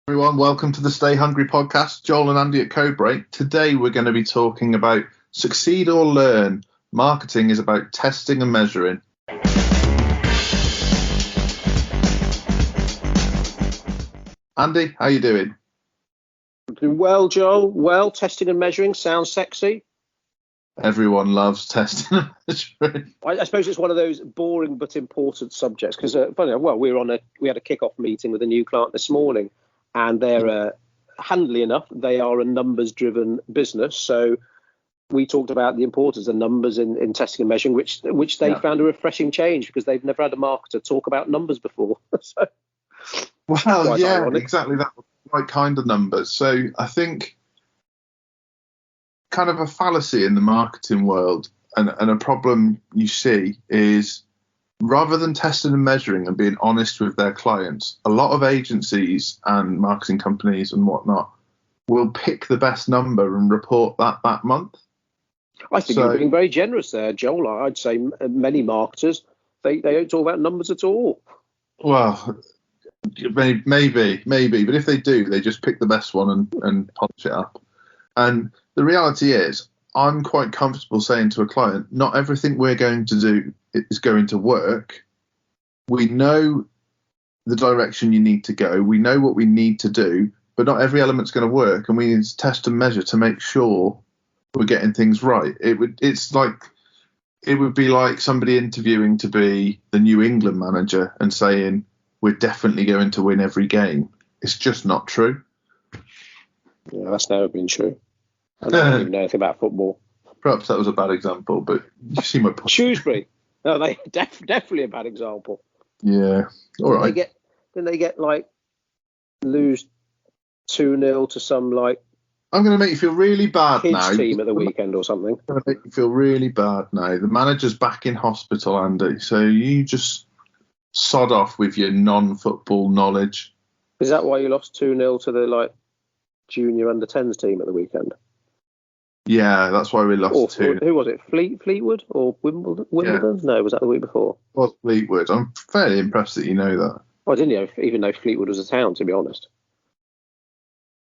Everyone, welcome to the Stay Hungry podcast. Joel and Andy at Codebreak. Today we're going to be talking about succeed or learn. Marketing is about testing and measuring. Andy, how you doing? I'm doing well, Joel. Well, testing and measuring sounds sexy. Everyone loves testing and measuring. I suppose it's one of those boring but important subjects because, we had a kick-off meeting with a new client this morning, and they're, handily enough, they are a numbers-driven business. So we talked about the importance of numbers in testing and measuring, which they found a refreshing change because they've never had a marketer talk about numbers before. So, well, yeah, ironic. exactly that. Right kind of numbers. So I think kind of a fallacy in the marketing world and a problem you see is rather than testing and measuring and being honest with their clients, a lot of agencies and marketing companies and whatnot will pick the best number and report that month. I think you're being very generous there, Joel. I'd say many marketers, they don't talk about numbers at all. Well, maybe, but if they do, they just pick the best one and polish it up. And the reality is, I'm quite comfortable saying to a client, not everything we're going to do is going to work. We know the direction you need to go. We know what we need to do, but not every element's going to work. And we need to test and measure to make sure we're getting things right. It would be like somebody interviewing to be the New England manager and saying, we're definitely going to win every game. It's just not true. Yeah, that's never been true. I don't even know anything about football. Perhaps that was a bad example, but you see my point. Shrewsbury. No, they definitely a bad example. Yeah. All right. Didn't they get lose 2-0 to some I'm going to make you feel really bad kids now. Team at the weekend or something. I'm going to make you feel really bad now. The manager's back in hospital, Andy. So you just sod off with your non-football knowledge. Is that why you lost 2-0 to the junior under-10s team at the weekend? Yeah, that's why we lost 2. Who was it? Fleetwood or Wimbledon? Yeah. No, was that the week before? It was Fleetwood. I'm fairly impressed that you know that. I didn't even know Fleetwood was a town, to be honest.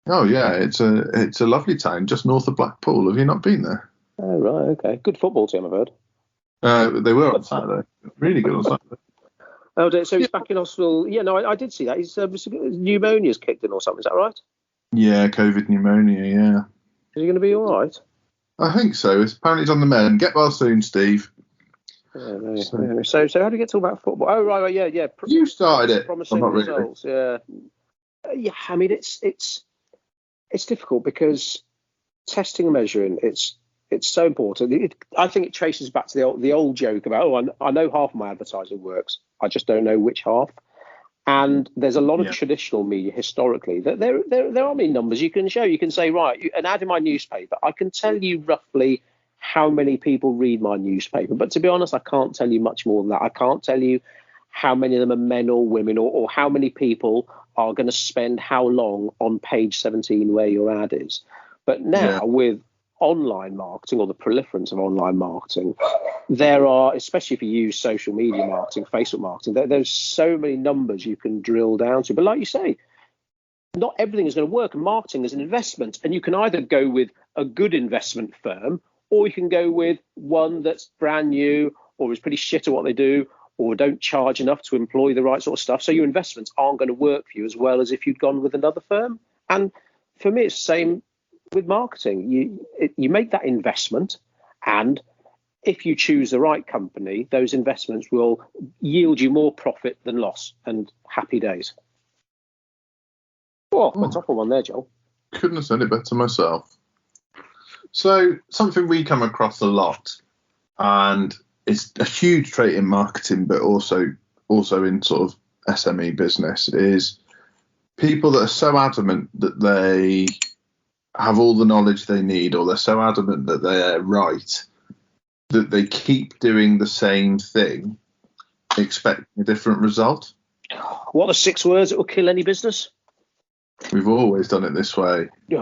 Oh yeah, it's a lovely town just north of Blackpool. Have you not been there? Oh right, okay. Good football team, I've heard. They were on Saturday. Really good on Saturday. Oh, so he's back in hospital. Yeah, no, I did see that. His pneumonia's kicked in or something. Is that right? Yeah, COVID pneumonia. Yeah. Is he going to be all right? I think so. Apparently he's on the mend. Get well soon, Steve. So how do we get to talk about football? Oh right, yeah. You started it. Promising results. Really. Yeah. I mean, it's difficult because testing and measuring it's so important. I think it traces back to the old joke about I know half of my advertising works. I just don't know which half. And there's a lot of traditional media historically that there are many numbers you can show. You can say, right, an ad in my newspaper, I can tell you roughly how many people read my newspaper. But to be honest, I can't tell you much more than that. I can't tell you how many of them are men or women or how many people are going to spend how long on page 17 where your ad is. But now with online marketing or the proliferance of online marketing, there are, especially if you use social media marketing, Facebook marketing, there's so many numbers you can drill down to. But like you say, not everything is going to work. And marketing is an investment. And you can either go with a good investment firm or you can go with one that's brand new or is pretty shit at what they do or don't charge enough to employ the right sort of stuff. So your investments aren't going to work for you as well as if you'd gone with another firm. And for me, it's the same with marketing. You make that investment, and if you choose the right company, those investments will yield you more profit than loss, and happy days. A tougher one there, Joel. Couldn't have said it better myself. So something we come across a lot, and it's a huge trait in marketing, but also in sort of SME business, is people that are so adamant that they have all the knowledge they need, or they're so adamant that they're right, that they keep doing the same thing, expecting a different result. What are 6 words that will kill any business? We've always done it this way. You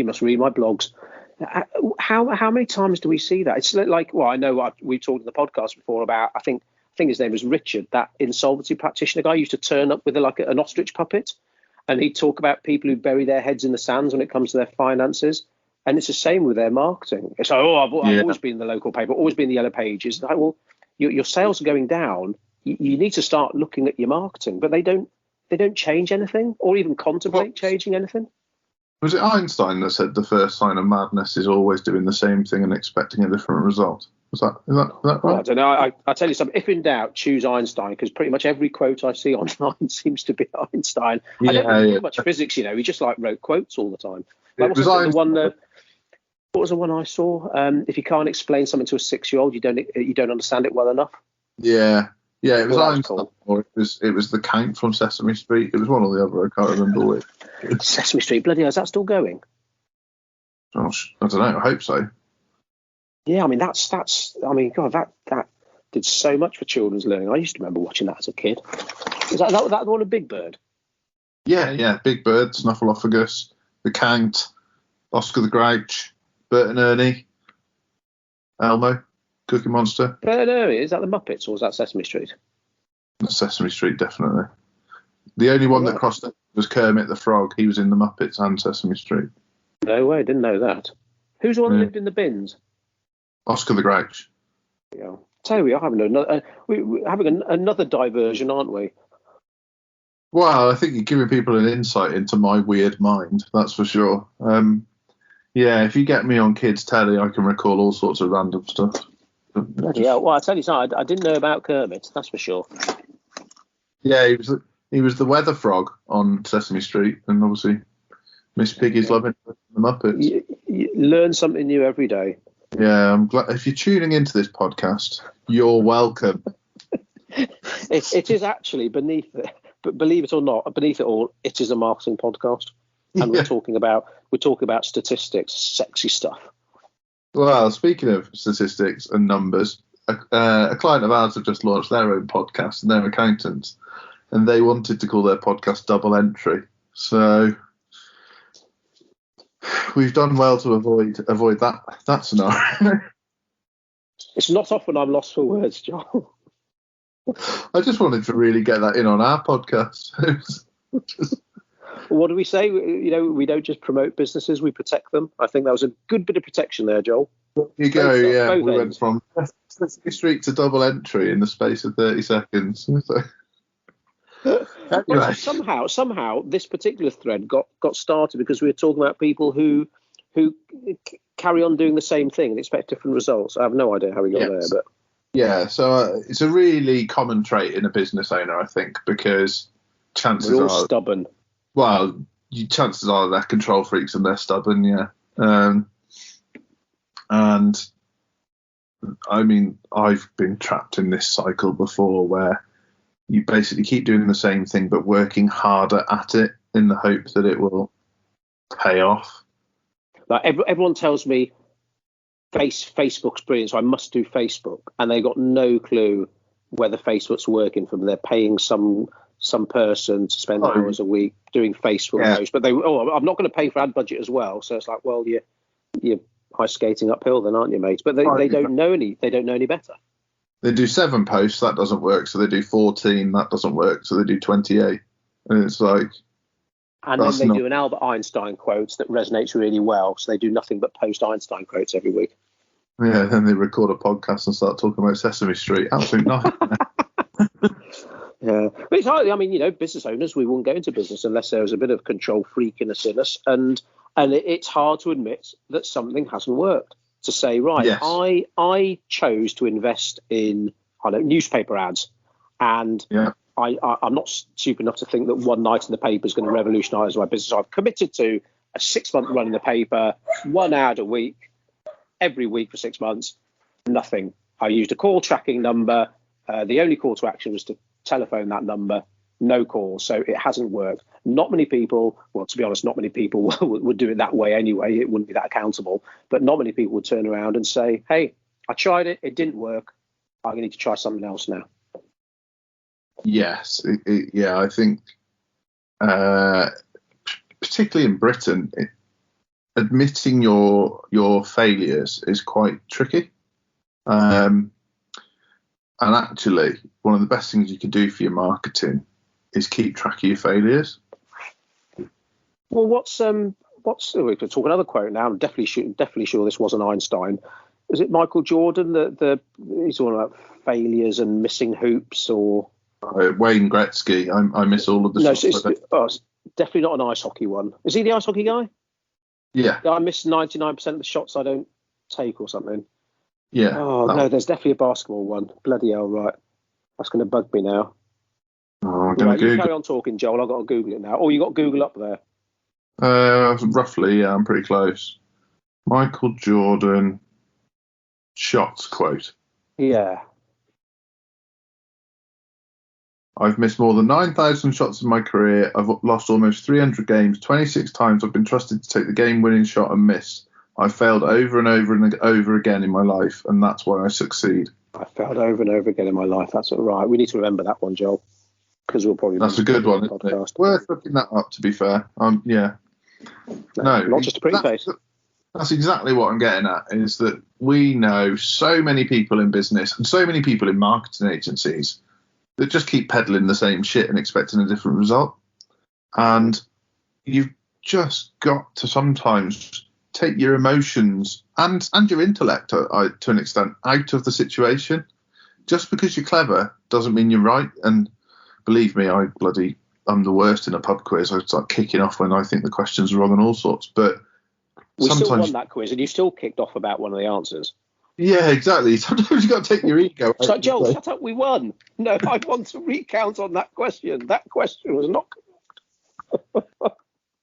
must read my blogs. How many times do we see that? It's like, well, I know we've talked in the podcast before about, I think his name was Richard, that insolvency practitioner guy used to turn up with an ostrich puppet. and he'd talk about people who bury their heads in the sands when it comes to their finances. And it's the same with their marketing. It's like, I've always been in the local paper, always been in the Yellow Pages. Like, well, your sales are going down. You need to start looking at your marketing, but they don't change anything or even contemplate changing anything. Was it Einstein that said the first sign of madness is always doing the same thing and expecting a different result? Is that right? Well, I don't know. I tell you something. If in doubt, choose Einstein, because pretty much every quote I see online seems to be Einstein. I don't really do much physics, He just wrote quotes all the time. Like, what was the one I saw? If you can't explain something to a 6-year-old, you don't understand it well enough. Yeah, it was Einstein, cool. or it was the Count from Sesame Street. It was one or the other. I can't remember which. Sesame Street, bloody hell, is that still going? Gosh, I don't know. I hope so. Yeah, I mean that's. I mean, God, that did so much for children's learning. I used to remember watching that as a kid. Is that the one of Big Bird? Yeah, Big Bird, Snuffleupagus, the Count, Oscar the Grouch, Bert and Ernie, Elmo, Cookie Monster. Bert and Ernie, is that the Muppets or is that Sesame Street? Sesame Street, definitely. The only one that crossed it was Kermit the Frog. He was in the Muppets and Sesame Street. No way, didn't know that. Who's the one that lived in the bins? Oscar the Grouch. Yeah. Tell you, we're having another diversion, aren't we? Well, I think you're giving people an insight into my weird mind, that's for sure. If you get me on kids' telly, I can recall all sorts of random stuff. Yeah, well, I tell you something, I didn't know about Kermit, that's for sure. Yeah, he was the weather frog on Sesame Street, and obviously Miss Piggy's loving the Muppets. You learn something new every day. Yeah, I'm glad. If you're tuning into this podcast, you're welcome. It is actually beneath it, but believe it or not, beneath it all, it is a marketing podcast, and we're talking about statistics, sexy stuff. Well, speaking of statistics and numbers, a client of ours have just launched their own podcast, and they're accountants, and they wanted to call their podcast Double Entry. So we've done well to avoid that scenario. It's not often I'm lost for words, John. I just wanted to really get that in on our podcast. What do we say? We don't just promote businesses, we protect them. I think that was a good bit of protection there, Joel. You go, we went from Sesame Street to Double Entry in the space of 30 seconds. Anyway. Somehow, this particular thread got started because we were talking about people who carry on doing the same thing and expect different results. I have no idea how we got there, but yeah. So it's a really common trait in a business owner, I think, because chances we're all are stubborn. Well, chances are they're control freaks and they're stubborn, yeah. And I mean, I've been trapped in this cycle before where you basically keep doing the same thing but working harder at it in the hope that it will pay off. Like everyone tells me Facebook's brilliant, so I must do Facebook, and they got no clue whether Facebook's working for them. They're paying some person to spend hours a week doing Facebook posts, but I'm not going to pay for ad budget as well. So it's like, well, you're ice skating uphill then, aren't you, mate? But they don't know any better. They do 7 posts, that doesn't work. So they do 14, that doesn't work. So they do 28, and it's like. And then they do an Albert Einstein quote that resonates really well. So they do nothing but post Einstein quotes every week. Yeah, then they record a podcast and start talking about Sesame Street. Absolute nightmare. Yeah, but it's hard. I mean, business owners, we wouldn't go into business unless there was a bit of control freakiness in us, and it's hard to admit that something hasn't worked. To say, right, yes. I chose to invest in newspaper ads, and I'm not stupid enough to think that one night in the paper is going to revolutionise my business. I've committed to a 6-month run in the paper, 1 ad a week, every week for 6 months. Nothing. I used a call tracking number. The only call to action was to telephone that number. No calls. So it hasn't worked. Not many people, well, to be honest, not many people would do it that way anyway. It wouldn't be that accountable. But not many people would turn around and say, hey, I tried it. It didn't work. I'm going to need to try something else now. Yes. I think particularly in Britain, admitting your failures is quite tricky. And actually, one of the best things you can do for your marketing is keep track of your failures. Well, we could talk another quote now. I'm definitely sure this wasn't Einstein. Is it Michael Jordan that he's talking about failures and missing hoops, or Wayne Gretzky? I miss all of the shots. It's definitely not an ice hockey one. Is he the ice hockey guy? Yeah. I miss 99% of the shots I don't take or something. Yeah. Oh no, there's definitely a basketball one. Bloody hell, right? That's going to bug me now. I'm going to Google. You carry on talking, Joel. I've got to Google it now. Or you got Google up there? Roughly, yeah, I'm pretty close. Michael Jordan shots quote. Yeah. I've missed more than 9,000 shots in my career. I've lost almost 300 games. 26 times I've been trusted to take the game-winning shot and miss. I've failed over and over and over again in my life, and that's why I succeed. I failed over and over again in my life. That's all right. We need to remember that one, Joel, because we'll probably. That's a good one, isn't it? Worth looking that up, to be fair. Yeah. No, not just a pretty face. That's exactly what I'm getting at, is that we know so many people in business and so many people in marketing agencies that just keep peddling the same shit and expecting a different result. And you've just got to sometimes take your emotions and your intellect to an extent out of the situation. Just because you're clever doesn't mean you're right. And believe me, I'm the worst in a pub quiz. I start kicking off when I think the questions are wrong and all sorts. But we still won that quiz, and you still kicked off about one of the answers. Yeah, exactly. Sometimes you've got to take your ego. It's like, Joel, shut up, we won. No, I want to recount on that question. That question was not correct.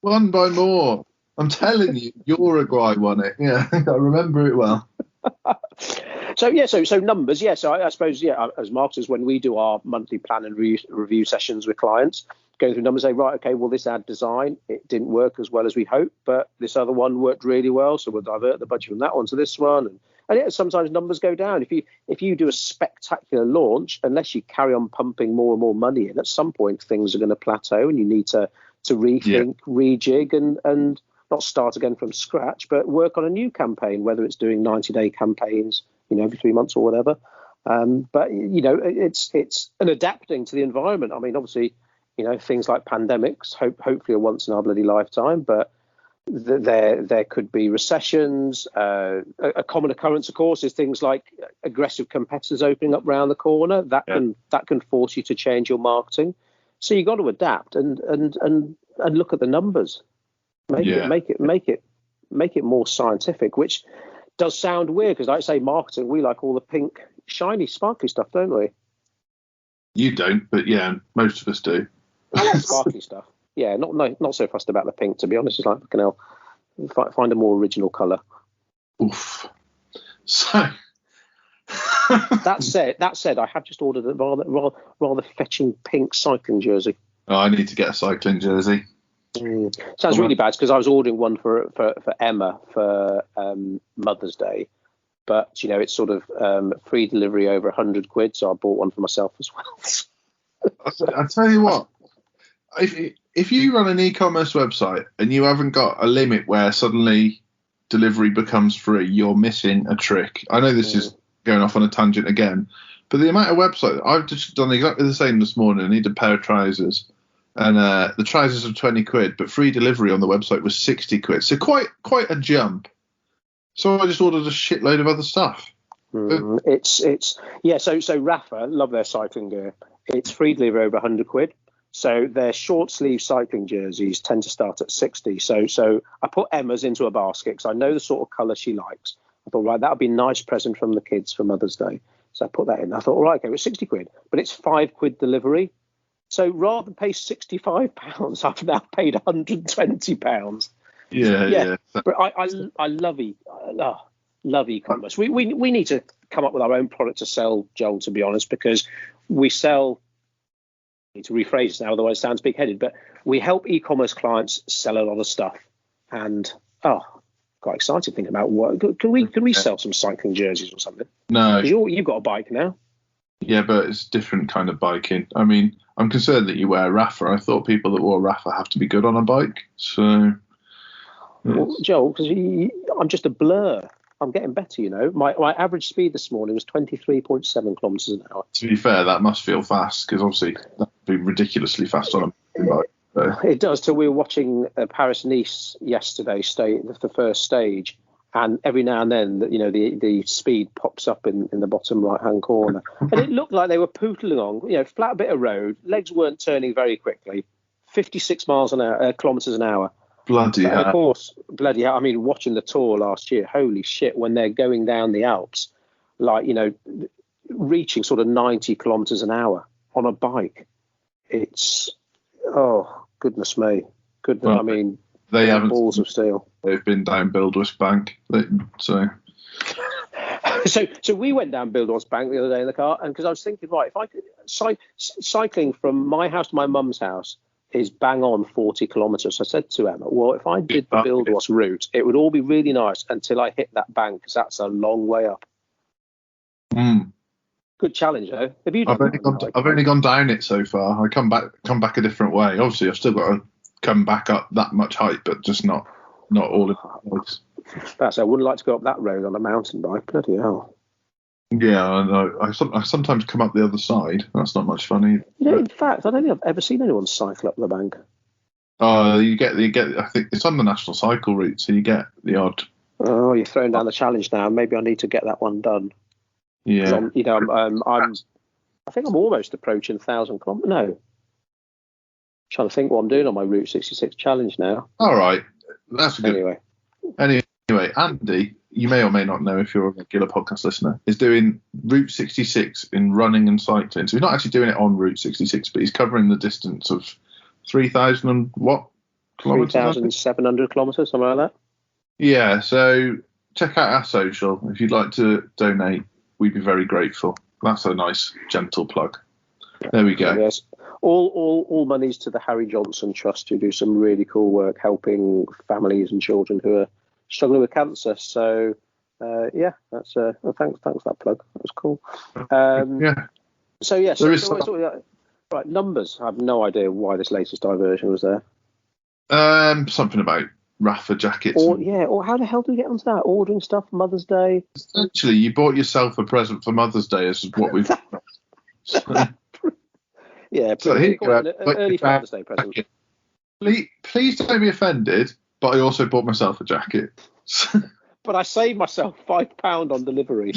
Won by more. I'm telling you, Uruguay won it. Yeah, I remember it well. So numbers. Yeah, so I suppose, as marketers, when we do our monthly plan and review sessions with clients, going through numbers, say, right, okay, well, this ad design, it didn't work as well as we hoped, but this other one worked really well, so we'll divert the budget from that one to this one. And yeah, sometimes numbers go down. If you do a spectacular launch, unless you carry on pumping more and more money in, at some point things are going to plateau, and you need to rethink, rejig, and not start again from scratch, but work on a new campaign, whether it's doing 90-day campaigns, every 3 months or whatever. But it's an adapting to the environment. I mean, obviously, things like pandemics, hopefully are once in our bloody lifetime, but there could be recessions. A common occurrence, of course, is things like aggressive competitors opening up round the corner. That can force you to change your marketing. So you got to adapt and look at the numbers. Make it more scientific, which does sound weird because, like I say, marketing, we like all the pink, shiny, sparkly stuff, don't we? You don't, but yeah, most of us do. I like sparkly stuff. Yeah, not so fussed about the pink, to be honest. It's like, fucking hell, find a more original colour. Oof. So that said, I have just ordered a rather fetching pink cycling jersey. Oh, I need to get a cycling jersey. Sounds really bad because I was ordering one for Emma for Mother's Day, but it's sort of free delivery over £100, so I bought one for myself as well. I tell you what, if you run an e-commerce website and you haven't got a limit where suddenly delivery becomes free, you're missing a trick. I know this is going off on a tangent again, but the amount of websites, I've just done exactly the same this morning. I need a pair of trousers, and the trousers are £20, but free delivery on the website was £60. So quite a jump. So I just ordered a shitload of other stuff. So Rafa love their cycling gear. It's free delivery over £100. So their short sleeve cycling jerseys tend to start at 60. So I put Emma's into a basket because I know the sort of colour she likes. I thought, right, that would be a nice present from the kids for Mother's Day. So I put that in. I thought, all right, okay, it's £60, but it's £5 delivery. So rather than pay £65, I've now paid £120. Yeah. But I love e-commerce. We need to come up with our own product to sell, Joel, to be honest, because we sell. I need to rephrase this now, otherwise it sounds big-headed. But we help e-commerce clients sell a lot of stuff, and quite excited thinking about what can we sell some cycling jerseys or something? No, you've got a bike now. Yeah, but it's different kind of biking. I mean, I'm concerned that you wear Rafa. I thought people that wore Rafa have to be good on a bike. So, well, Joel, because I'm just a blur. I'm getting better, My average speed this morning was 23.7 kilometres an hour. To be fair, that must feel fast because obviously that would be ridiculously fast on a bike. It does. Till we were watching Paris-Nice yesterday, the first stage, and every now and then, the speed pops up in the bottom right-hand corner, and it looked like they were pootling along, flat bit of road, legs weren't turning very quickly, 56 kilometers an hour. Bloody hell. Of course, bloody hell. I mean, watching the Tour last year, holy shit, when they're going down the Alps, like, reaching sort of 90 kilometers an hour on a bike, it's, oh, goodness me. Well, I mean, they haven't balls of steel. They've been down Buildwas Bank, so. So we went down Buildwas Bank the other day in the car, and because I was thinking, right, if I could cycling from my house to my mum's house is bang on 40 kilometres. I said to Emma, well, if I did the Buildwas route, it would all be really nice until I hit that bank, because that's a long way up. Good challenge, though. Have you? I've only gone down it so far. I come back a different way. Obviously, I've still got to come back up that much height, but just not all of it. I wouldn't like to go up that road on a mountain bike. Bloody hell. Yeah, I know. I sometimes come up the other side. That's not much fun either. In fact, I don't think I've ever seen anyone cycle up the bank. You get. I think it's on the national cycle route, so you get the odd. Oh, you're throwing down the challenge now. Maybe I need to get that one done. Yeah. I think I'm almost approaching 1,000 kilometers. No. I'm trying to think what I'm doing on my Route 66 challenge now. All right. That's good. Anyway, Andy, you may or may not know if you're a regular podcast listener, is doing Route 66 in running and cycling. So he's not actually doing it on Route 66, but he's covering the distance of 3,000 and what kilometres? 3,700 kilometres, something like that. Yeah, so check out our social. If you'd like to donate, we'd be very grateful. That's a nice, gentle plug. There we go. Yes. All monies to the Harry Johnson Trust, who do some really cool work helping families and children who are struggling with cancer. So, that's thanks for that plug. That was cool. Yeah. So, yes. Right, numbers. I have no idea why this latest diversion was there. Something about Rafa jackets. Or how the hell do we get onto that? Ordering stuff for Mother's Day. Essentially, you bought yourself a present for Mother's Day, is what we've. Yeah, so here you go. An early Father's Day present. Please don't be offended, but I also bought myself a jacket. But I saved myself £5 on delivery.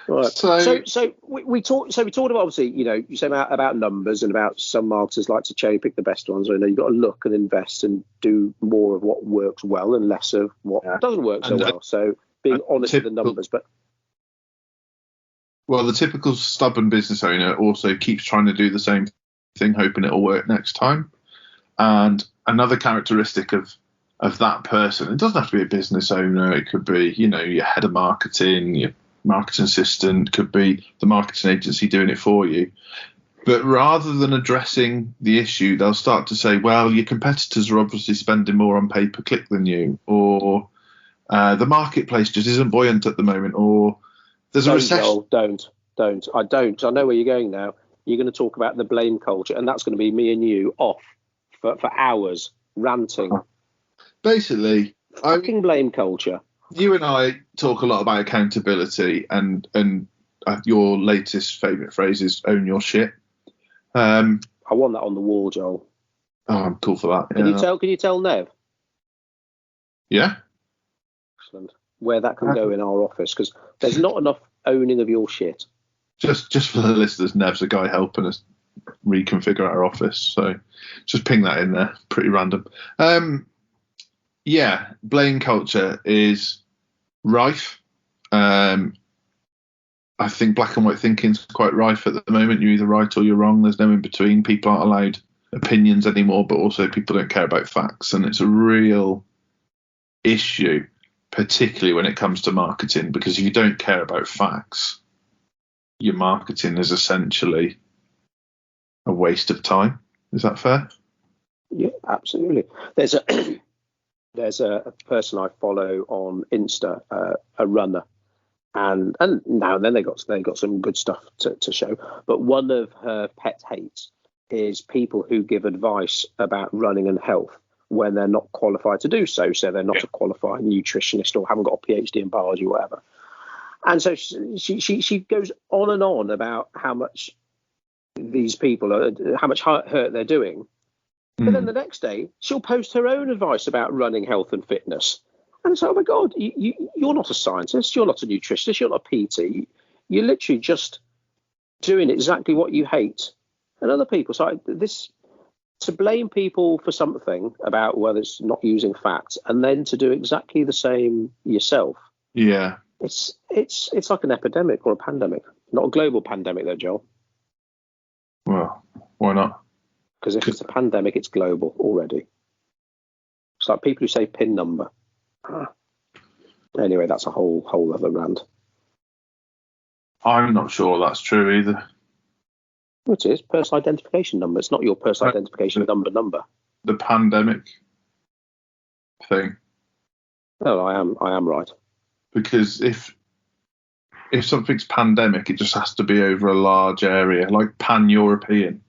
Right. So we talked about, obviously, you say about numbers and about some marketers like to cherry pick the best ones. I know you've got to look and invest and do more of what works well and less of what doesn't work so well. So being honest with the numbers, but. Well, the typical stubborn business owner also keeps trying to do the same thing, hoping it'll work next time. And another characteristic of that person, it doesn't have to be a business owner. It could be, your head of marketing, your marketing assistant, could be the marketing agency doing it for you. But rather than addressing the issue, they'll start to say, well, your competitors are obviously spending more on pay-per-click than you, or the marketplace just isn't buoyant at the moment, or there's a recession. Joel, don't. I don't. I know where you're going now. You're going to talk about the blame culture, and that's going to be me and you off for hours ranting. Basically, fucking blame culture. You and I talk a lot about accountability, and your latest favourite phrase is "own your shit." I want that on the wall, Joel. Oh, I'm cool for that. Can you tell Nev? Yeah. Excellent. Where that can go in our office, because there's not enough owning of your shit. Just for the listeners, Nev's a guy helping us reconfigure our office, so just ping that in there. Pretty random. Blame culture is rife. I think black and white thinking is quite rife at the moment. You're either right or you're wrong. There's no in between. People aren't allowed opinions anymore, but also people don't care about facts, and it's a real issue, particularly when it comes to marketing, because if you don't care about facts, your marketing is essentially a waste of time. Is that fair? Yeah, absolutely. There's a person I follow on Insta, a runner, and now and then they got some good stuff to show. But one of her pet hates is people who give advice about running and health when they're not qualified to do so. So they're not a qualified nutritionist or haven't got a PhD in biology or whatever. And so she goes on and on about how much these people, how much hurt they're doing. But then the next day, she'll post her own advice about running, health and fitness. And it's like, oh my God, you're not a scientist, you're not a nutritionist, you're not a PT. You're literally just doing exactly what you hate. And other people, so this, to blame people for something about whether it's not using fat, and then to do exactly the same yourself. Yeah. It's like an epidemic or a pandemic. Not a global pandemic though, Joel. Well, why not? Because if it's a pandemic, it's global already. It's like people who say PIN number. Anyway, that's a whole other rant. I'm not sure that's true either. It is personal identification number. It's not your personal identification number. The pandemic thing. No, I am right. Because if something's pandemic, it just has to be over a large area, like pan-European.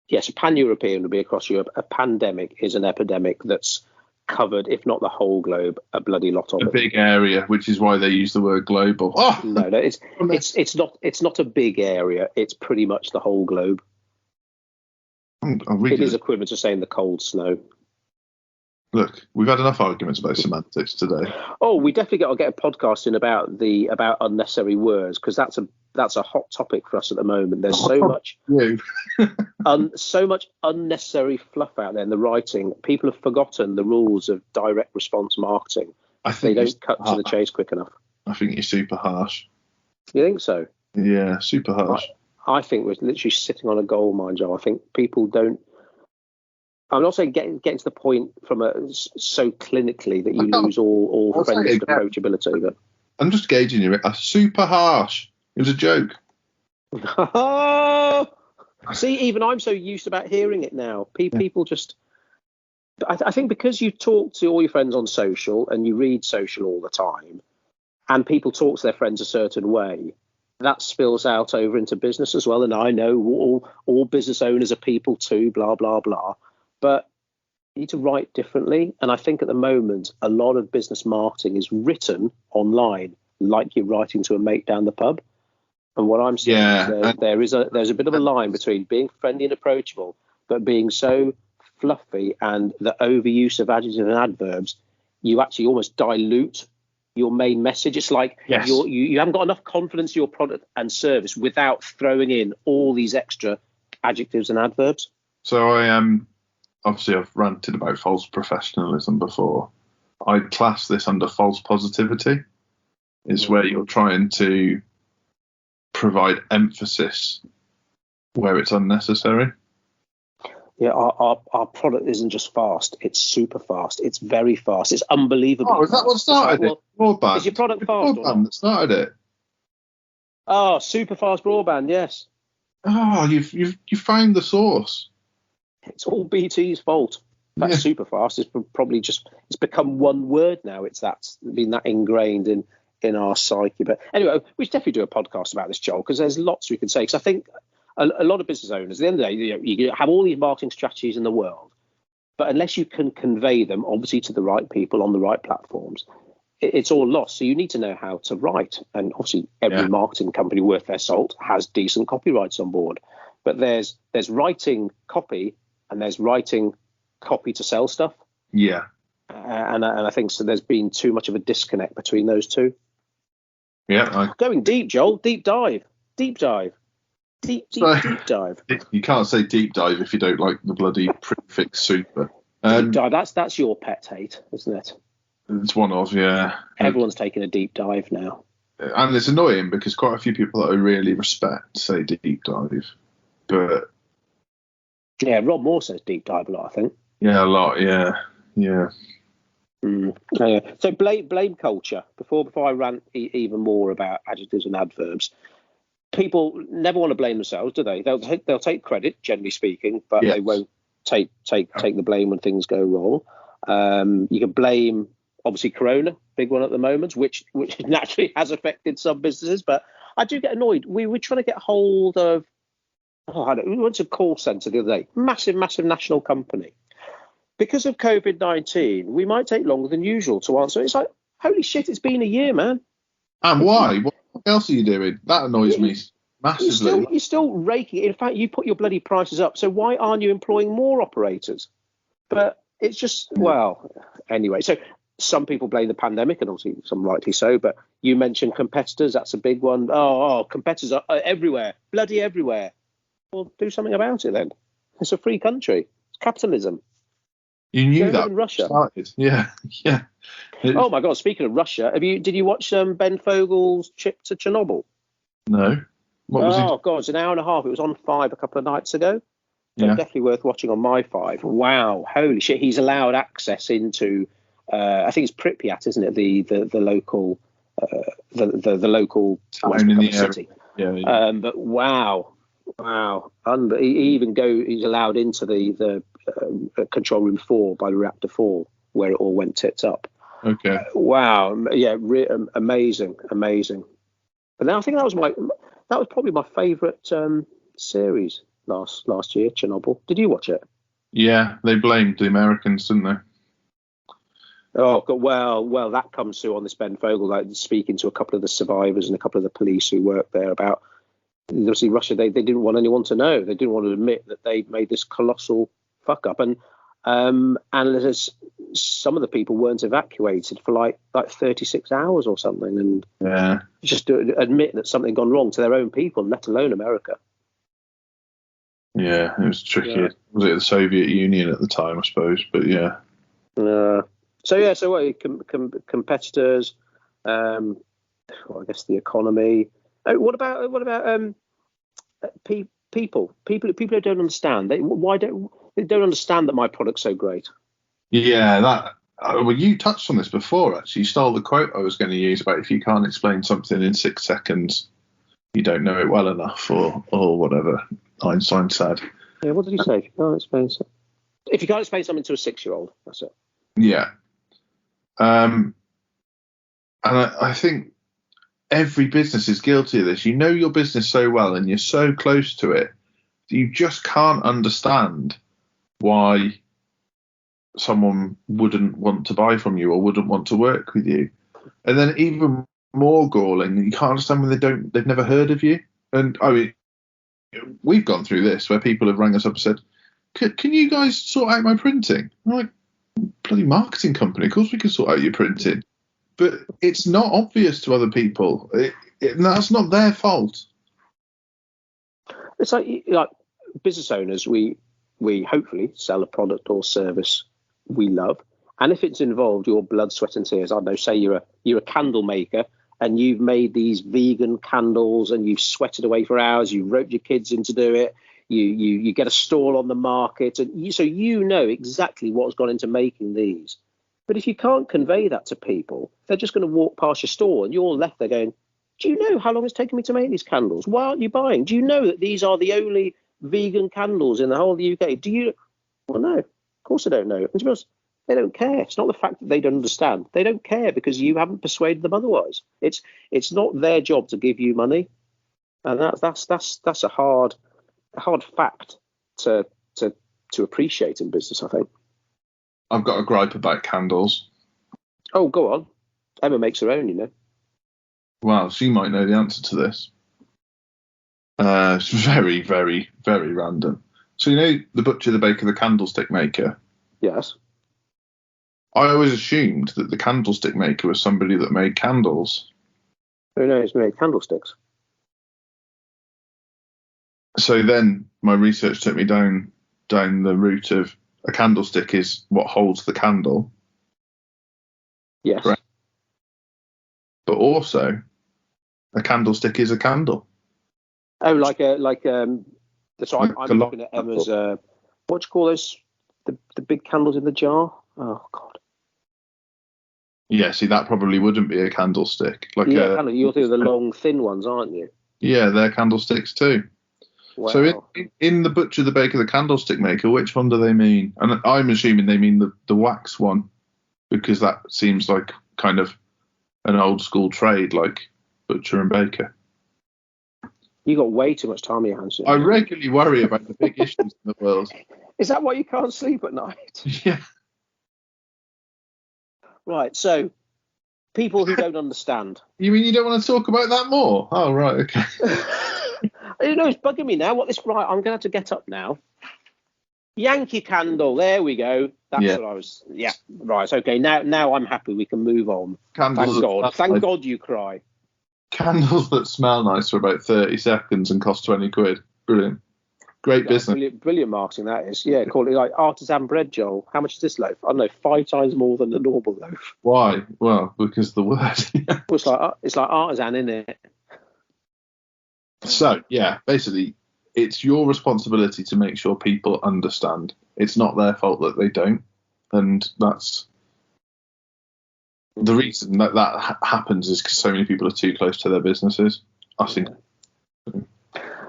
Yes, pan-European would be across Europe. A pandemic is an epidemic that's covered, if not the whole globe, a bloody lot of it. A big area, which is why they use the word global. Oh! No, it's not a big area. It's pretty much the whole globe. It is equivalent to saying the cold snow. Look, we've had enough arguments about semantics today. Oh, we definitely got to get a podcast in about unnecessary words, because that's a hot topic for us at the moment. There's so much unnecessary fluff out there in the writing. People have forgotten the rules of direct response marketing. They don't cut to the chase quick enough. I think you're super harsh. You think so? Yeah, super harsh. I think we're literally sitting on a gold mine, Joe. I think people don't. I'm not saying getting to the point from so clinically that you lose all friendship approachability. But I'm just gauging you. Super harsh. It was a joke. See, even I'm so used about hearing it now. People just. I think because you talk to all your friends on social and you read social all the time, and people talk to their friends a certain way, that spills out over into business as well. And I know all business owners are people too, blah, blah, blah. But you need to write differently. And I think at the moment, a lot of business marketing is written online, like you're writing to a mate down the pub. And what I'm saying is there's a bit of a line between being friendly and approachable, but being so fluffy and the overuse of adjectives and adverbs, you actually almost dilute your main message. It's like you haven't got enough confidence in your product and service without throwing in all these extra adjectives and adverbs. So I am. Obviously, I've ranted about false professionalism before. I'd class this under false positivity. It's where you're trying to provide emphasis where it's unnecessary. Yeah, our product isn't just fast. It's super fast. It's very fast. It's unbelievable. Oh, is that what started it? Broadband. Is your product fast? Broadband that started it. Oh, super fast broadband, yes. Oh, you found the source. It's all BT's fault. That's super fast. It's probably it's become one word now. It's been that ingrained in our psyche. But anyway, we should definitely do a podcast about this, Joel, because there's lots we can say. Because I think a lot of business owners, at the end of the day, you have all these marketing strategies in the world, but unless you can convey them, obviously, to the right people on the right platforms, it's all lost. So you need to know how to write. And obviously, every marketing company worth their salt has decent copyrights on board. But there's writing copy, and there's writing copy to sell stuff. Yeah. And I think so. There's been too much of a disconnect between those two. Yeah. Going deep, Joel. Deep dive. Deep dive. Deep dive. You can't say deep dive if you don't like the bloody prefix super. Deep dive. That's your pet hate, isn't it? It's one of, yeah. Everyone's taking a deep dive now. And it's annoying because quite a few people that I really respect say deep dive, but. Yeah, Rob Moore says deep dive a lot, I think. Yeah, a lot. Yeah. So blame culture. Before I rant even more about adjectives and adverbs, people never want to blame themselves, do they? They'll take credit, generally speaking, but they won't take the blame when things go wrong. You can blame, obviously, Corona, big one at the moment, which naturally has affected some businesses. But I do get annoyed. We were trying to get hold of. We went to a call centre the other day, massive national company. Because of COVID-19, we might take longer than usual to answer. It's like, holy shit, it's been a year, man. And why? What else are you doing? That annoys me Massively. You're still raking. In fact, you put your bloody prices up. So why aren't you employing more operators? But it's just, well, anyway. So some people blame the pandemic, and obviously some rightly so. But you mentioned competitors. That's a big one. Competitors are everywhere, bloody everywhere. Well, do something about it then. It's a free country. It's capitalism. You knew that in Russia. Started. Yeah. Oh my God! Speaking of Russia, did you watch Ben Fogle's trip to Chernobyl? No. What was Oh God, it's an hour and a half. It was on 5 a couple of nights ago. So Yeah. definitely worth watching on my 5. Wow, holy shit! He's allowed access into, I think it's Pripyat, isn't it? The local, the local town in the city. Yeah. But wow. He's allowed into the control room 4 by the reactor 4, where it all went tits up. Okay. Wow. Yeah. Amazing. But then I think that was probably my favourite series last year, Chernobyl. Did you watch it? Yeah, they blamed the Americans, didn't they? Oh God, well, that comes through on this Ben Fogle, like speaking to a couple of the survivors and a couple of the police who worked there about. Obviously, Russia, they didn't want anyone to know. They didn't want to admit that they made this colossal fuck up, and some of the people weren't evacuated for like 36 hours or something, and just to admit that something had gone wrong to their own people, let alone America. Yeah, it was tricky. Yeah. Was it the Soviet Union at the time, I suppose? But yeah. So what? Competitors. I guess the economy. What about people who don't understand? They don't understand that my product's so great. Yeah, well, you touched on this before. Actually, you stole the quote I was going to use about if you can't explain something in 6 seconds, you don't know it well enough, or whatever Einstein said. Yeah, what did he say? If you can't explain something to a 6-year-old, that's it. Yeah. And I think every business is guilty of this. You know your business so well and you're so close to it, you just can't understand why someone wouldn't want to buy from you or wouldn't want to work with you. And then even more galling, you can't understand when they've never heard of you. And I mean, we've gone through this where people have rang us up and said, can you guys sort out my printing? I'm like, bloody marketing company, of course we can sort out your printing. But it's not obvious to other people. That's not their fault. It's like business owners, we hopefully sell a product or service we love, and if it's involved your blood, sweat, and tears, I don't know, say you're a candle maker and you've made these vegan candles and you've sweated away for hours, you roped your kids in to do it, you get a stall on the market, and so you know exactly what's gone into making these. But if you can't convey that to people, they're just going to walk past your store and you're left there going, do you know how long it's taken me to make these candles? Why aren't you buying? Do you know that these are the only vegan candles in the whole of the UK? Do you? Well, no, of course I don't know. And to be honest, they don't care. It's not the fact that they don't understand. They don't care because you haven't persuaded them otherwise. It's not their job to give you money, and that's a hard fact to appreciate in business, I think. I've got a gripe about candles. Oh, go on. Emma makes her own, you know. Well, she might know the answer to this. It's very, very, very random. So you know the butcher, the baker, the candlestick maker? Yes. I always assumed that the candlestick maker was somebody that made candles. Who knows, made candlesticks. So then my research took me down the route of a candlestick is what holds the candle. Yes. Correct? But also, a candlestick is a candle. Oh, so I'm looking at Emma's. What do you call those? The big candles in the jar. Oh God. Yeah, see, that probably wouldn't be a candlestick. You're doing the long, thin ones, aren't you? Yeah, they're candlesticks too. Wow. So in the butcher, the baker, the candlestick maker, which one do they mean? And I'm assuming they mean the wax one, because that seems like kind of an old school trade, like butcher and baker. You got way too much time on your hands. I regularly worry about the big issues in the world. Is that why you can't sleep at night? Yeah. Right. So, people who don't understand. You mean you don't want to talk about that more? Oh, right. Okay. You know, it's bugging me now. Right, I'm going to have to get up now. Yankee Candle, there we go. That's what I was. Yeah, right. Okay, now I'm happy. We can move on. Thank God you cry. Candles that smell nice for about 30 seconds and cost 20 quid. Brilliant. Great business. Brilliant marketing that is. Yeah, call it like artisan bread, Joel. How much is this loaf? I don't know, 5 times more than a normal loaf. Why? Well, because the word. Well, it's like artisan, isn't it? So, yeah, basically, it's your responsibility to make sure people understand. It's not their fault that they don't. And that's the reason that happens is because so many people are too close to their businesses. I think.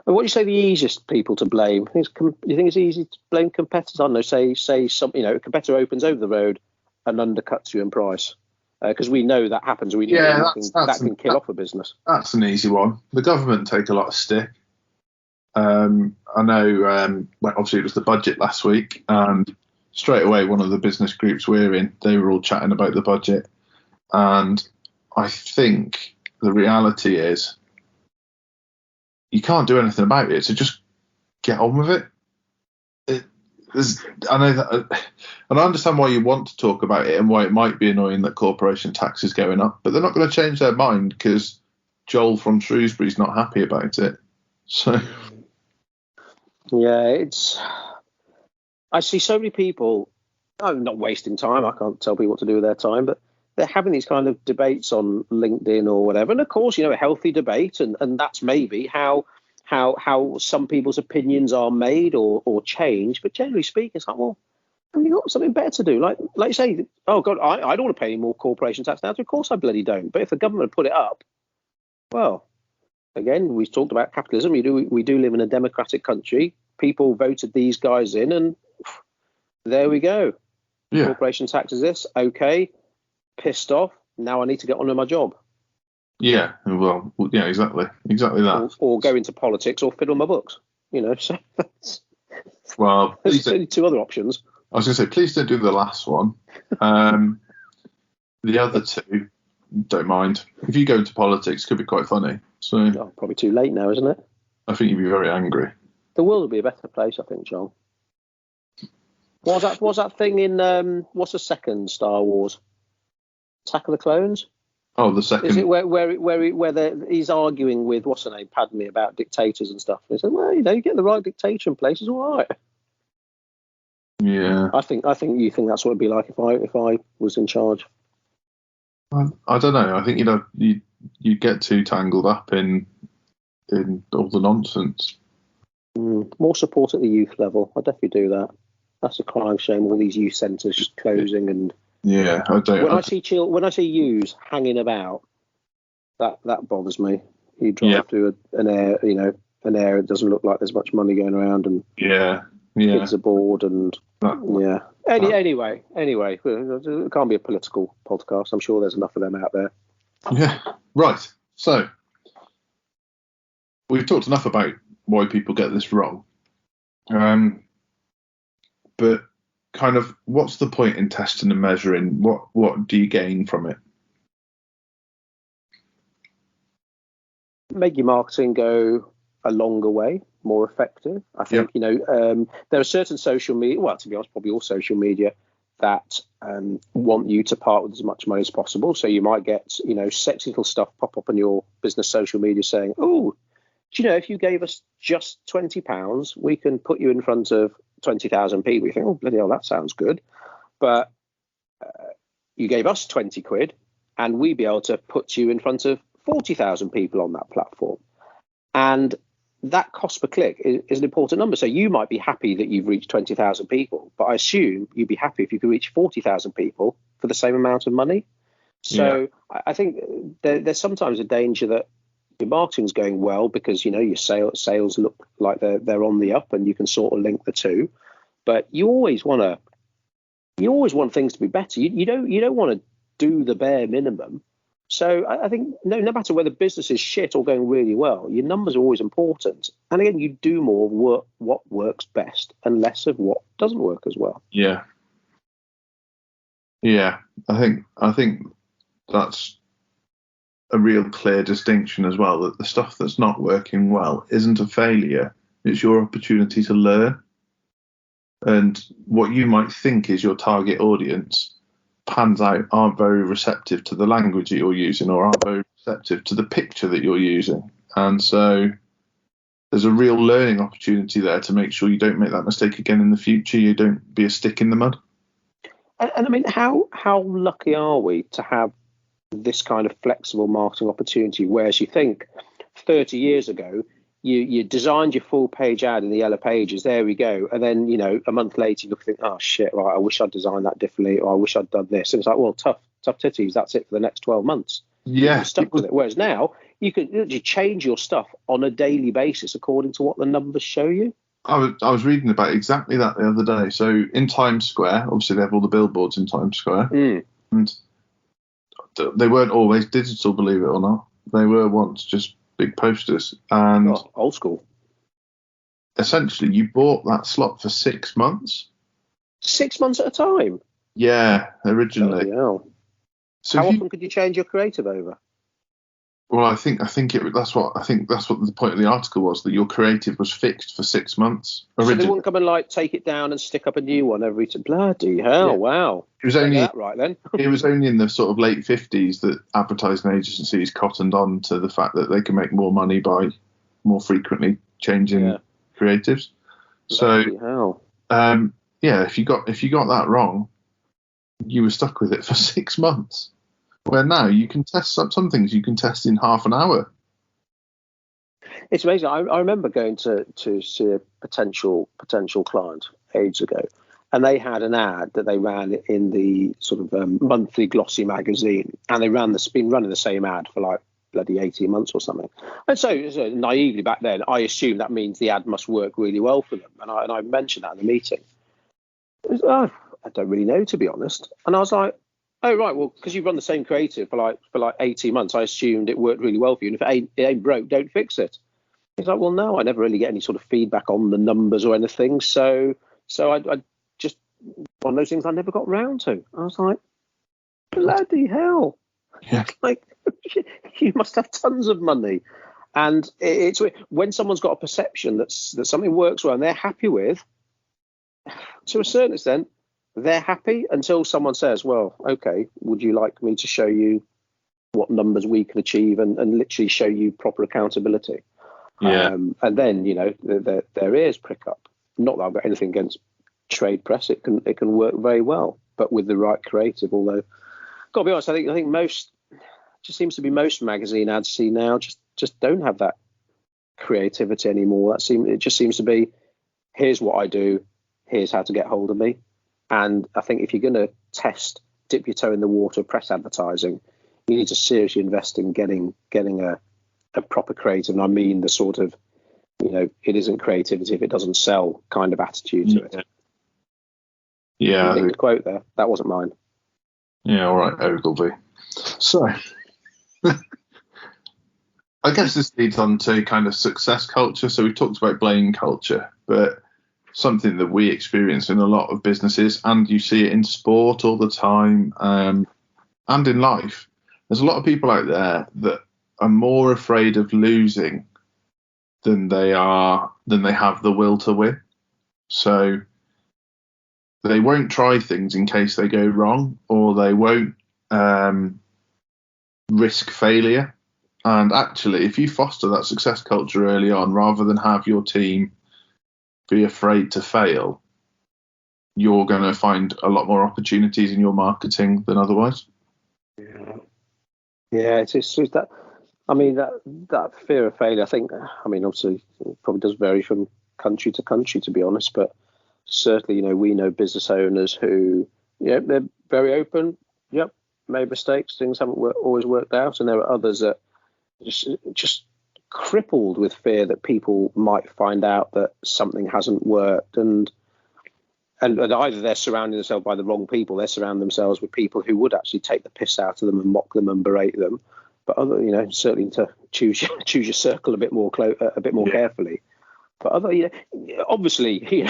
And what do you say the easiest people to blame? You think it's easy to blame competitors? I don't know. Say some, a competitor opens over the road and undercuts you in price, because we know that happens. That can kill off a business. That's an easy one. The government take a lot of stick. I know. Obviously, it was the budget last week, and straight away, one of the business groups we're in, they were all chatting about the budget, and I think the reality is, you can't do anything about it, so just get on with it. I know that, and I understand why you want to talk about it and why it might be annoying that corporation tax is going up, but they're not going to change their mind because Joel from Shrewsbury's not happy about it. So, yeah, I see so many people. I'm not wasting time. I can't tell people what to do with their time, but they're having these kind of debates on LinkedIn or whatever. And of course, a healthy debate, and that's maybe how some people's opinions are made or changed. But generally speaking, it's like, well, have you got something better to do? Like you say, oh God, I don't want to pay any more corporation tax now. Of course I bloody don't. But if the government put it up, well, again, we talked about capitalism. We do live in a democratic country. People voted these guys in, and there we go. Yeah. Corporation tax is this. Okay. Pissed off. Now I need to get on with my job. Yeah, well, yeah, exactly that. Or go into politics or fiddle my books. So that's, well, there's only 2 other options. I was going to say, please don't do the last one. The other 2, don't mind. If you go into politics, it could be quite funny. So probably too late now, isn't it? I think you'd be very angry. The world would be a better place, I think, John. What's that thing in what's the second Star Wars? Attack of the Clones? Oh, the second. Is it where he's arguing with what's her name, Padme, about dictators and stuff? And he said, well, you get the right dictator in place, it's all right. Yeah. I think you think that's what it'd be like if I was in charge. I don't know. I think you get too tangled up in all the nonsense. More support at the youth level. I definitely do that. That's a crime shame. All these youth centres closing and. Yeah, I don't. When I see youths hanging about, that bothers me. You drive through an area, an area that doesn't look like there's much money going around, and kids are bored, and Anyway, it can't be a political podcast. I'm sure there's enough of them out there. Yeah, right. So we've talked enough about why people get this wrong, but. Kind of, what's the point in testing and measuring? What do you gain from it? Make your marketing go a longer way, more effective. I think there are certain social media. Well, to be honest, probably all social media that want you to part with as much money as possible. So you might get sexy little stuff pop up on your business social media saying, "Oh, if you gave us just £20, we can put you in front of 20,000 people." You think, oh, bloody hell, that sounds good. But you gave us 20 quid and we'd be able to put you in front of 40,000 people on that platform. And that cost per click is an important number. So you might be happy that you've reached 20,000 people, but I assume you'd be happy if you could reach 40,000 people for the same amount of money. So I think there's sometimes a danger that your marketing's going well because your sales look like they're on the up and you can sort of link the two, but you always want things to be better. You don't want to do the bare minimum. So I think no matter whether business is shit or going really well, your numbers are always important. And again, you do more work what works best and less of what doesn't work as well. Yeah. I think that's a real clear distinction as well, that the stuff that's not working well isn't a failure. It's your opportunity to learn. And what you might think is your target audience pans out, aren't very receptive to the language that you're using, or aren't very receptive to the picture that you're using. And so there's a real learning opportunity there to make sure you don't make that mistake again in the future. You don't be a stick in the mud. And I mean, how lucky are we to have this kind of flexible marketing opportunity? Whereas you think 30 years ago, you designed your full page ad in the Yellow Pages, there we go. And then, a month later, you think, oh, shit, right, I wish I'd designed that differently, or I wish I'd done this. And it's like, well, tough titties, that's it for the next 12 months. Yeah. You're stuck with it. Whereas now, you can literally change your stuff on a daily basis according to what the numbers show you. I was reading about exactly that the other day. So in Times Square, obviously they have all the billboards in Times Square. And they weren't always digital, believe it or not. They were once just big posters. And old school. Essentially, you bought that slot for 6 months. 6 months at a time? Yeah, originally. So how often could you change your creative over? Well, that's what the point of the article was, that your creative was fixed for 6 months. Originally. So they wouldn't come and take it down and stick up a new one every time. Bloody hell! Yeah. Wow. It was only that right then. It was only in the sort of late 50s that advertising agencies cottoned on to the fact that they can make more money by more frequently changing creatives. Bloody hell. If you got that wrong, you were stuck with it for 6 months. Where now you can test some things you can test in half an hour. It's amazing. I remember going to see a potential client ages ago, and they had an ad that they ran in the sort of monthly glossy magazine, and they been running the same ad for like bloody 18 months or something. And so naively back then, I assumed that means the ad must work really well for them, and I mentioned that in the meeting. I don't really know, to be honest. And I was like, oh, right, well, because you've run the same creative for like 18 months, I assumed it worked really well for you. And if it ain't broke, don't fix it. He's like, well, no, I never really get any sort of feedback on the numbers or anything. So I just, one of those things I never got round to. I was like, bloody hell. Yeah. Like, you must have tons of money. And it's when someone's got a perception that something works well and they're happy with, to a certain extent, they're happy until someone says, well, okay, would you like me to show you what numbers we can achieve and literally show you proper accountability? Yeah. And then, their ears prick up. Not that I've got anything against trade press. It can work very well, but with the right creative. Although, got to be honest, I think most, just seems to be most magazine ads see now just don't have that creativity anymore. It just seems to be, here's what I do, here's how to get hold of me. And I think if you're going to dip your toe in the water of press advertising, you need to seriously invest in getting a proper creative. And I mean the sort of, it isn't creativity if it doesn't sell kind of attitude to it. Yeah. I think the quote there, that wasn't mine. Yeah, all right, Ogilvy. So, I guess this leads on to kind of success culture. So we talked about blame culture, but something that we experience in a lot of businesses, and you see it in sport all the time, and in life. There's a lot of people out there that are more afraid of losing than they have the will to win. So they won't try things in case they go wrong, or they won't risk failure. And actually, if you foster that success culture early on, rather than have your team be afraid to fail, you're going to find a lot more opportunities in your marketing than otherwise. Yeah, it's that. I mean, that fear of failure, obviously it probably does vary from country to country, to be honest, but certainly, we know business owners who, they're very open. Yep, made mistakes, things haven't always worked out, and there are others that just crippled with fear that people might find out that something hasn't worked, and either they're surrounding themselves by the wrong people, they're surrounding themselves with people who would actually take the piss out of them and mock them and berate them. But other, certainly to choose your circle a bit more carefully. But other, obviously,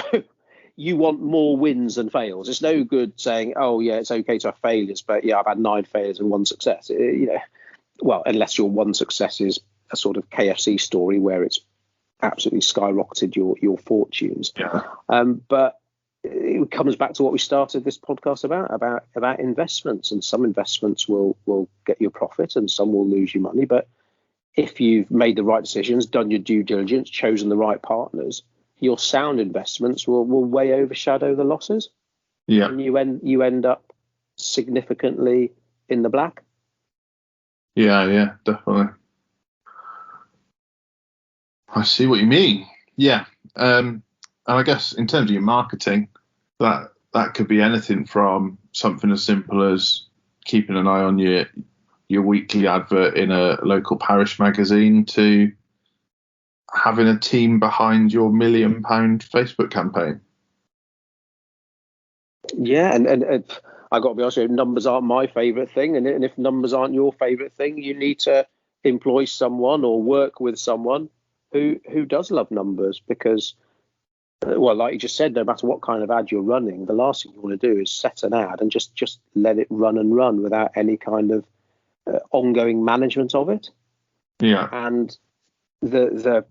you want more wins than fails. It's no good saying, oh yeah, it's okay to have failures, but yeah, I've had 9 failures and 1 success. well, unless your one success is a sort of KFC story where it's absolutely skyrocketed your fortunes. Yeah. But it comes back to what we started this podcast about investments, and some investments will get you a profit and some will lose you money. But if you've made the right decisions, done your due diligence, chosen the right partners, your sound investments will way overshadow the losses. Yeah. And you end up significantly in the black. Yeah, definitely. I see what you mean. Yeah. And I guess in terms of your marketing, that could be anything from something as simple as keeping an eye on your weekly advert in a local parish magazine to having a team behind your £1 million Facebook campaign. Yeah, and I got to be honest with you, numbers aren't my favourite thing, and if numbers aren't your favourite thing, you need to employ someone or work with someone who does love numbers, because, well, like you just said, no matter what kind of ad you're running, the last thing you want to do is set an ad and just let it run and run without any kind of ongoing management of it. Yeah. And I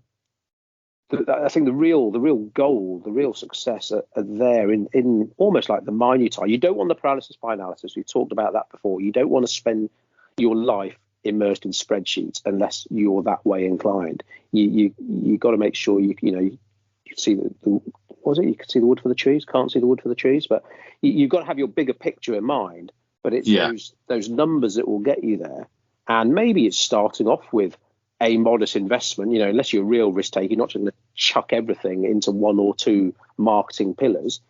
think the real goal, the real success are there in almost like the minutiae. You don't want the paralysis by analysis. We've talked about that before. You don't want to spend your life immersed in spreadsheets unless you're that way inclined. You got to make sure you can see you can see the wood for the trees. Can't see the wood for the trees, but you've got to have your bigger picture in mind. But it's those numbers that will get you there. And maybe it's starting off with a modest investment, unless you're a real risk taker, you're not just going to chuck everything into one or two marketing pillars.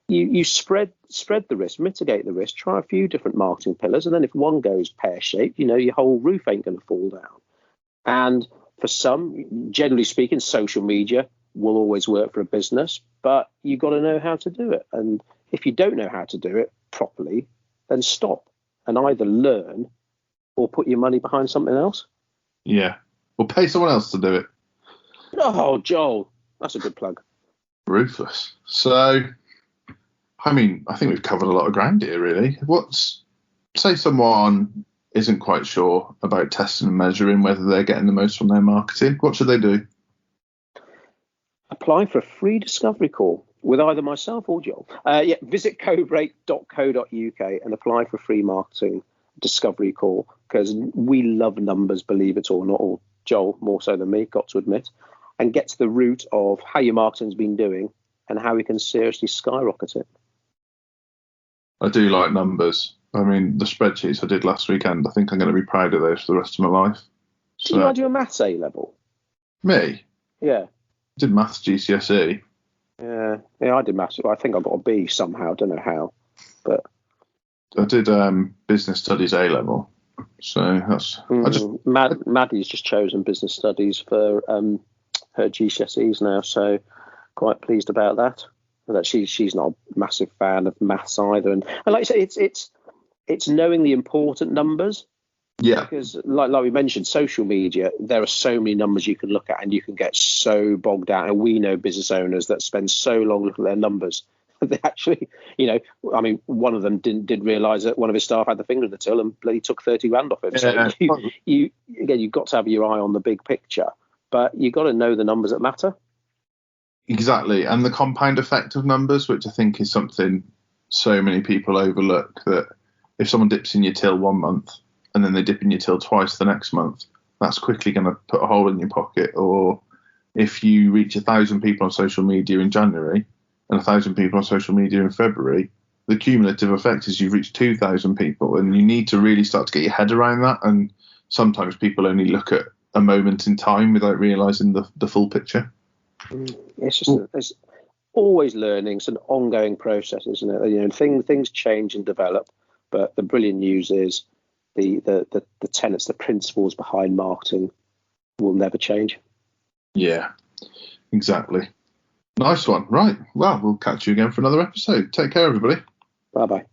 You spread the risk, mitigate the risk, try a few different marketing pillars, and then if one goes pear-shaped, your whole roof ain't going to fall down. And for some, generally speaking, social media will always work for a business, but you've got to know how to do it. And if you don't know how to do it properly, then stop and either learn or put your money behind something else. Yeah. Or pay someone else to do it. Oh, Joel, that's a good plug. Ruthless. So, I mean, I think we've covered a lot of ground here, really. Say someone isn't quite sure about testing and measuring whether they're getting the most from their marketing. What should they do? Apply for a free discovery call with either myself or Joel. Visit codebreak.co.uk and apply for a free marketing discovery call, because we love numbers, believe it or not, or Joel more so than me, got to admit, and get to the root of how your marketing's been doing and how we can seriously skyrocket it. I do like numbers. I mean, the spreadsheets I did last weekend, I think I'm going to be proud of those for the rest of my life. So, did you do a maths A level? Me? Yeah. Did maths GCSE. Yeah, I did maths. I think I got a B somehow. Don't know how, but I did business studies A level. So that's Maddie's just chosen business studies for her GCSEs now, so quite pleased about that. That she's not a massive fan of maths either, and like I say, it's knowing the important numbers. Yeah. Because like we mentioned, social media, there are so many numbers you can look at, and you can get so bogged down. And we know business owners that spend so long looking at their numbers. They actually, I mean, one of them did realise that one of his staff had the finger in the till and bloody took 30 grand off him. Yeah. So you've got to have your eye on the big picture, but you've got to know the numbers that matter. Exactly. And the compound effect of numbers, which I think is something so many people overlook, that if someone dips in your till 1 month and then they dip in your till twice the next month, that's quickly going to put a hole in your pocket. Or if you reach 1,000 people on social media in January and 1,000 people on social media in February, the cumulative effect is you've reached 2,000 people, and you need to really start to get your head around that. And sometimes people only look at a moment in time without realising the full picture. It's just there's always learning. It's an ongoing process, isn't it? Things change and develop, but the brilliant news is the tenets, the principles behind marketing will never change. Yeah, exactly. Nice one. Right. Well, we'll catch you again for another episode. Take care, everybody. Bye-bye.